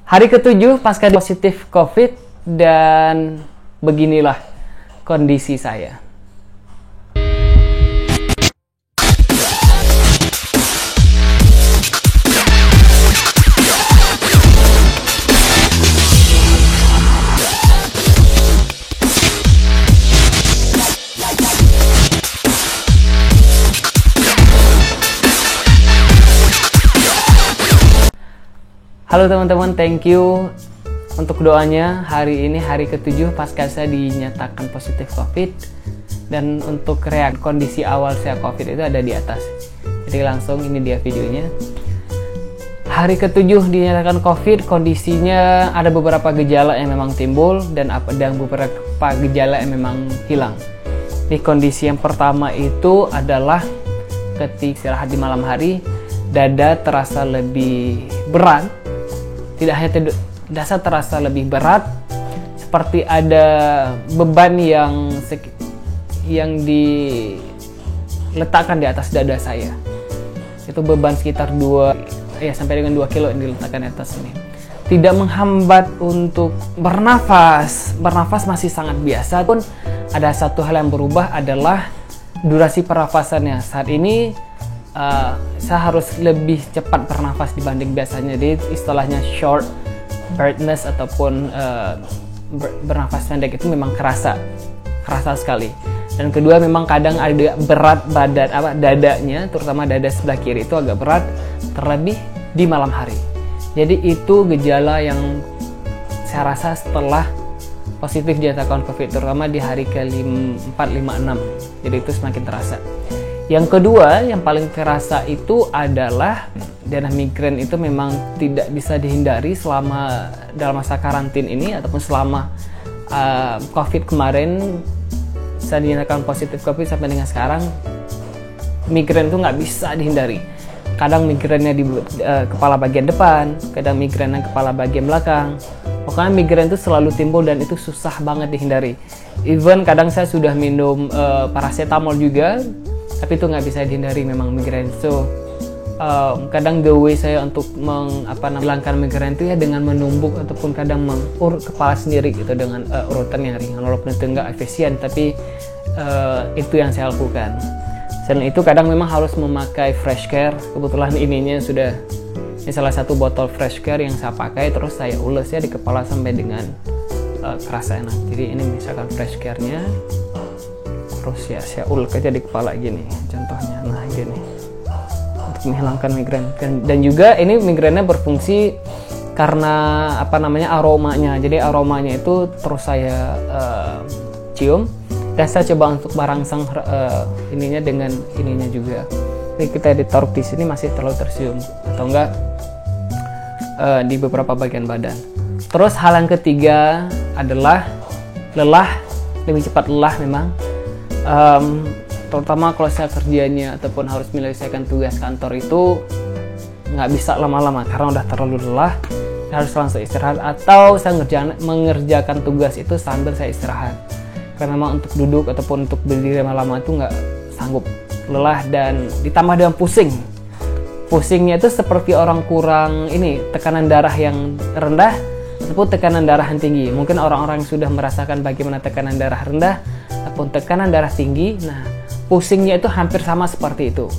Hari ke-7 pasca positif COVID dan beginilah kondisi saya. Halo teman-teman, thank you untuk doanya. Hari ini hari ke-7 pasca saya dinyatakan positif COVID. Dan untuk kondisi awal saya COVID itu ada di atas. Jadi langsung ini dia videonya. Hari ke-7 dinyatakan COVID, kondisinya ada beberapa gejala yang memang timbul dan beberapa gejala yang memang hilang. Di kondisi yang pertama itu adalah ketika istirahat di malam hari, dada terasa lebih berat. Tidak hanya dada terasa lebih berat, seperti ada beban yang diletakkan di atas dada saya. Itu beban sekitar sampai dengan 2 kilo yang diletakkan di atas ini. Tidak menghambat untuk bernafas. Bernafas masih sangat biasa. Pun ada satu hal yang berubah adalah durasi pernafasannya. Saat ini saya harus lebih cepat bernafas dibanding biasanya. Jadi istilahnya short breathness ataupun bernafas pendek itu memang kerasa sekali. Dan kedua, memang kadang ada berat dadanya, terutama dada sebelah kiri itu agak berat, terlebih di malam hari. Jadi itu gejala yang saya rasa setelah positif dinyatakan COVID, terutama di hari ke-4, 5, 6. Jadi itu semakin terasa. Yang kedua, yang paling terasa itu adalah daerah migrain itu memang tidak bisa dihindari selama dalam masa karantin ini ataupun selama COVID kemarin. Saya dinyatakan positif COVID sampai dengan sekarang, migrain itu nggak bisa dihindari. Kadang migrainnya di kepala bagian depan, kadang migrainnya kepala bagian belakang. Pokoknya migrain itu selalu timbul dan itu susah banget dihindari. Even kadang saya sudah minum paracetamol juga, tapi itu nggak bisa dihindari memang migrain. So kadang the way saya untuk menghilangkan migrain itu ya dengan menumbuk ataupun kadang mengurut kepala sendiri gitu dengan urutan yang ringan, walaupun itu nggak efisien, tapi itu yang saya lakukan. Selain itu kadang memang harus memakai fresh care. Kebetulan ini salah satu botol fresh care yang saya pakai, terus saya ules ya di kepala sampai dengan kerasa enak. Jadi ini misalkan fresh care-nya, terus ya saya ulek aja di kepala gini contohnya, nah gini, untuk menghilangkan migrain. Dan juga ini migrainnya berfungsi karena aromanya. Jadi aromanya itu terus saya cium dan saya coba untuk merangsang ininya dengan ininya juga. Ini kita ditaruh di sini masih terlalu tercium atau enggak di beberapa bagian badan. Terus hal yang ketiga adalah lelah, lebih cepat lelah memang. Terutama kalau saya kerjanya ataupun harus menyelesaikan tugas kantor itu nggak bisa lama-lama karena udah terlalu lelah, harus langsung istirahat, atau saya mengerjakan tugas itu sambil saya istirahat karena memang untuk duduk ataupun untuk berdiri lama-lama itu nggak sanggup, lelah dan ditambah dengan pusingnya itu seperti orang kurang tekanan darah yang rendah ataupun tekanan darah yang tinggi. Mungkin orang-orang yang sudah merasakan bagaimana tekanan darah rendah ataupun tekanan darah tinggi, nah pusingnya itu hampir sama seperti itu.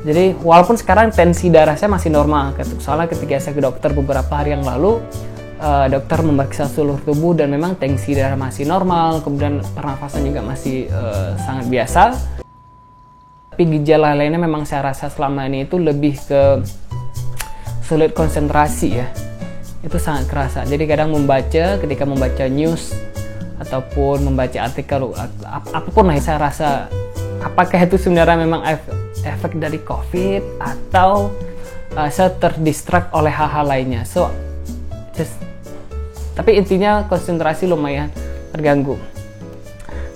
Jadi walaupun sekarang tensi darah saya masih normal, soalnya ketika saya ke dokter beberapa hari yang lalu, dokter memeriksa seluruh tubuh dan memang tensi darah masih normal, kemudian pernafasan juga masih sangat biasa. Tapi gejala lainnya memang saya rasa selama ini itu lebih ke sulit konsentrasi ya. Itu sangat kerasa. Jadi kadang ketika membaca news ataupun membaca artikel apapun lah, saya rasa apakah itu sebenarnya memang efek dari COVID atau saya terdistract oleh hal-hal lainnya. Tapi intinya konsentrasi lumayan terganggu.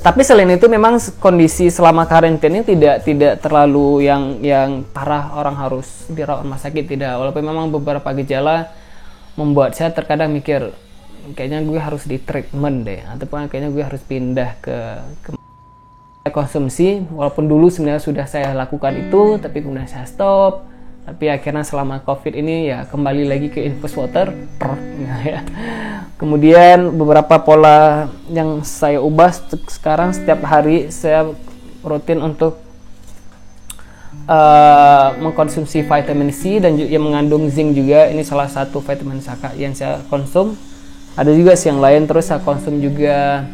Tapi selain itu memang kondisi selama karantina ini tidak terlalu yang parah orang harus dirawat rumah sakit, tidak. Walaupun memang beberapa gejala membuat saya terkadang mikir kayaknya gue harus di treatment deh, ataupun kayaknya gue harus pindah ke konsumsi. Walaupun dulu sebenarnya sudah saya lakukan itu, tapi kemudian saya stop Tapi akhirnya selama COVID ini ya kembali lagi ke infus water. Ya. Kemudian beberapa pola yang saya ubah sekarang, setiap hari saya rutin untuk mengkonsumsi vitamin C dan yang mengandung zinc juga. Ini salah satu vitamin yang saya konsum. Ada juga yang lain. Terus saya konsum juga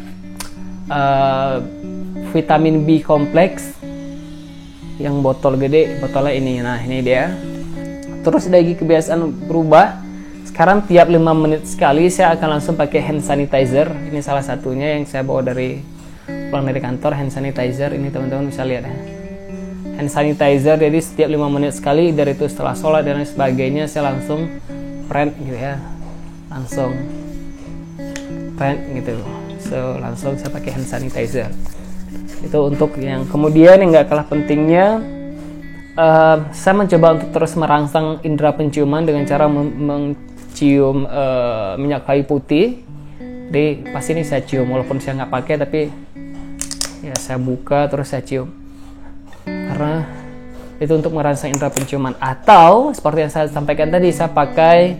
vitamin B kompleks yang botol gede, botolnya ini. Nah, ini dia. Terus lagi kebiasaan berubah. Sekarang tiap 5 menit sekali saya akan langsung pakai hand sanitizer. Ini salah satunya yang saya bawa pulang dari kantor, hand sanitizer. Ini teman-teman bisa lihat ya. Hand sanitizer, jadi setiap 5 menit sekali. Dari itu setelah sholat dan lain sebagainya saya langsung print gitu ya. Langsung print gitu. So, langsung saya pakai hand sanitizer. Itu untuk yang kemudian yang nggak kalah pentingnya, saya mencoba untuk terus merangsang indera penciuman dengan cara mencium minyak kayu putih. Jadi pas ini saya cium, walaupun saya nggak pakai, tapi ya saya buka terus saya cium, karena itu untuk merangsang indera penciuman. Atau seperti yang saya sampaikan tadi, saya pakai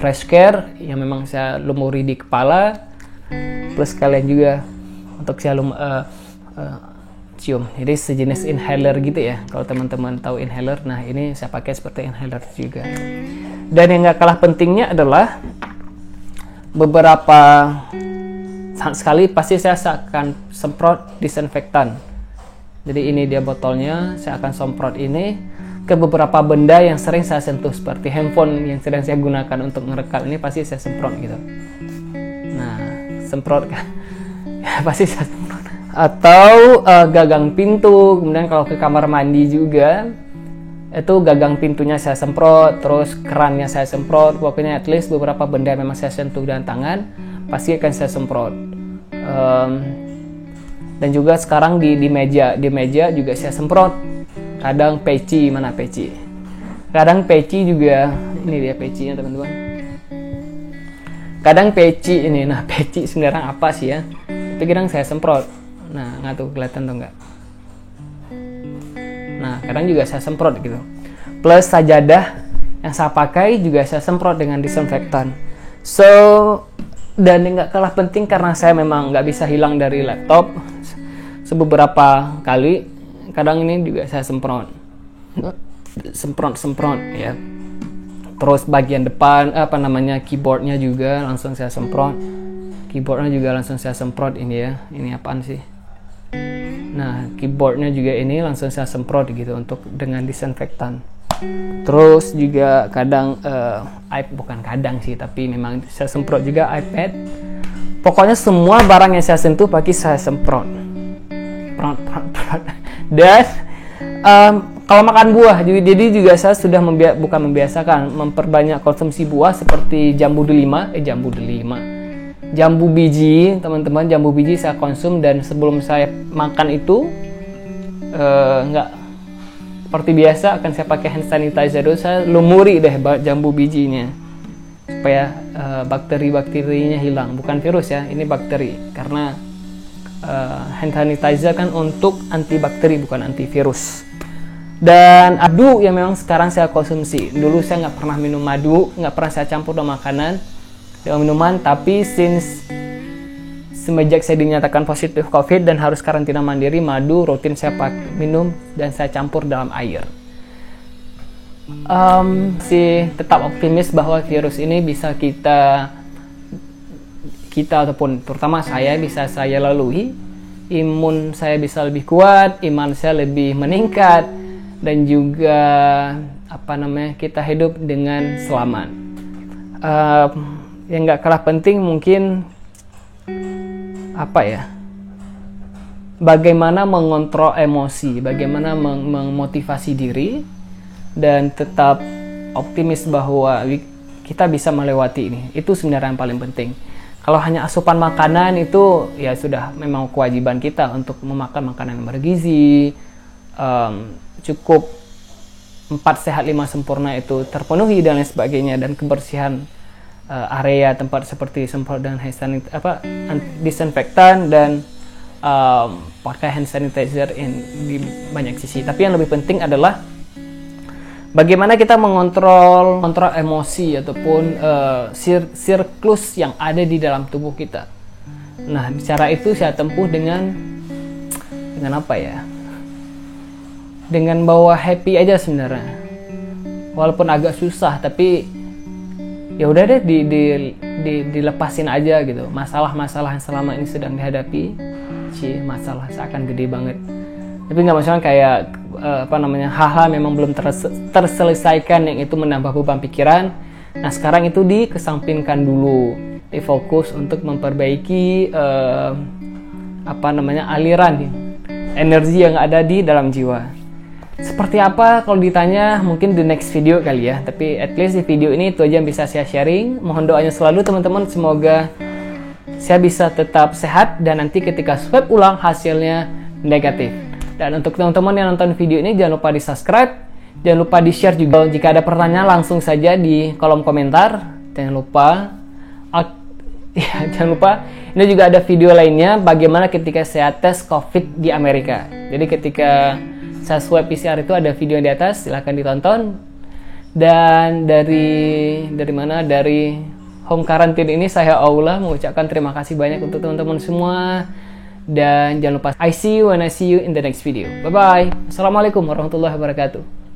fresh care yang memang saya lumuri di kepala, plus kalian juga untuk saya cium. Jadi sejenis inhaler gitu ya, kalau teman-teman tahu inhaler. Nah, ini saya pakai seperti inhaler juga. Dan yang gak kalah pentingnya adalah beberapa sekali pasti saya akan semprot disinfektan. Jadi ini dia botolnya, saya akan semprot ini ke beberapa benda yang sering saya sentuh, seperti handphone yang sedang saya gunakan untuk ngerekam. Ini pasti saya semprot gitu. Nah, semprot kan pasti saya semprot. Atau gagang pintu. Kemudian kalau ke kamar mandi juga, itu gagang pintunya saya semprot, terus kerannya saya semprot. Pokoknya at least beberapa benda yang memang saya sentuh dengan tangan pasti akan saya semprot. Dan juga sekarang di meja juga saya semprot. Kadang peci, mana peci? Kadang peci juga, ini dia pecinya teman-teman. Kadang peci ini, nah peci sebenarnya apa sih ya? Tapi kadang saya semprot. Nah, nggak tuh kelihatan tuh nggak? Nah, kadang juga saya semprot gitu. Plus sajadah yang saya pakai juga saya semprot dengan disinfektan. So, dan yang nggak kalah penting karena saya memang nggak bisa hilang dari laptop. Beberapa kali, kadang ini juga saya semprot ya. Terus bagian depan, keyboardnya juga langsung saya semprot. Keyboardnya juga langsung saya semprot ini ya. Ini apaan sih? Nah, keyboardnya juga ini langsung saya semprot gitu untuk dengan disinfektan. Terus juga kadang bukan kadang sih, tapi memang saya semprot juga iPad. Pokoknya semua barang yang saya sentuh pasti saya semprot. Dan kalau makan buah, jadi juga saya sudah membiasakan memperbanyak konsumsi buah seperti jambu biji, teman-teman. Jambu biji saya konsum, dan sebelum saya makan itu nggak seperti biasa akan saya pakai hand sanitizer dulu. Saya lumuri deh jambu bijinya supaya bakteri-bakterinya hilang. Bukan virus ya, ini bakteri, karena hand sanitizer kan untuk antibakteri bukan antivirus. Dan madu yang memang sekarang saya konsumsi. Dulu saya nggak pernah minum madu, nggak pernah saya campur dengan makanan, dengan minuman. Tapi semenjak saya dinyatakan positif COVID dan harus karantina mandiri, madu rutin saya minum dan saya campur dalam air. Tetap optimis bahwa virus ini bisa kita ataupun terutama saya bisa saya lalui. Imun saya bisa lebih kuat, iman saya lebih meningkat, dan juga kita hidup dengan selamat. Yang nggak kalah penting mungkin bagaimana mengontrol emosi, bagaimana memotivasi diri dan tetap optimis bahwa kita bisa melewati ini. Itu sebenarnya yang paling penting. Kalau hanya asupan makanan itu ya sudah memang kewajiban kita untuk memakan makanan yang bergizi, cukup 4 sehat 5 sempurna itu terpenuhi dan lain sebagainya, dan kebersihan area tempat seperti semprot dengan disinfektan dan pakai hand sanitizer di banyak sisi. Tapi yang lebih penting adalah Bagaimana kita mengontrol emosi ataupun siklus yang ada di dalam tubuh kita. Nah, cara itu saya tempuh dengan apa ya? Dengan bawa happy aja sebenarnya. Walaupun agak susah, tapi ya udah deh dilepasin aja gitu. Masalah-masalah yang selama ini sedang dihadapi, masalah seakan gede banget. Tapi nggak masalah kayak hal-hal memang belum terselesaikan yang itu menambah beban pikiran. Nah, sekarang itu dikesampingkan dulu, difokus untuk memperbaiki aliran energi yang ada di dalam jiwa. Seperti apa kalau ditanya, mungkin di next video kali ya. Tapi at least di video ini itu aja yang bisa saya sharing. Mohon doanya selalu teman-teman, semoga saya bisa tetap sehat dan nanti ketika swab ulang hasilnya negatif. Dan untuk teman-teman yang nonton video ini, jangan lupa di subscribe, jangan lupa di share juga. Jika ada pertanyaan langsung saja di kolom komentar. Jangan lupa ini juga ada video lainnya bagaimana ketika saya tes COVID di Amerika. Jadi ketika saya swab PCR itu ada video di atas, silahkan ditonton. Dan dari home quarantine ini saya Aula mengucapkan terima kasih banyak untuk teman-teman semua. Dan jangan lupa, I see you when I see you in the next video. Bye bye. Assalamualaikum warahmatullahi wabarakatuh.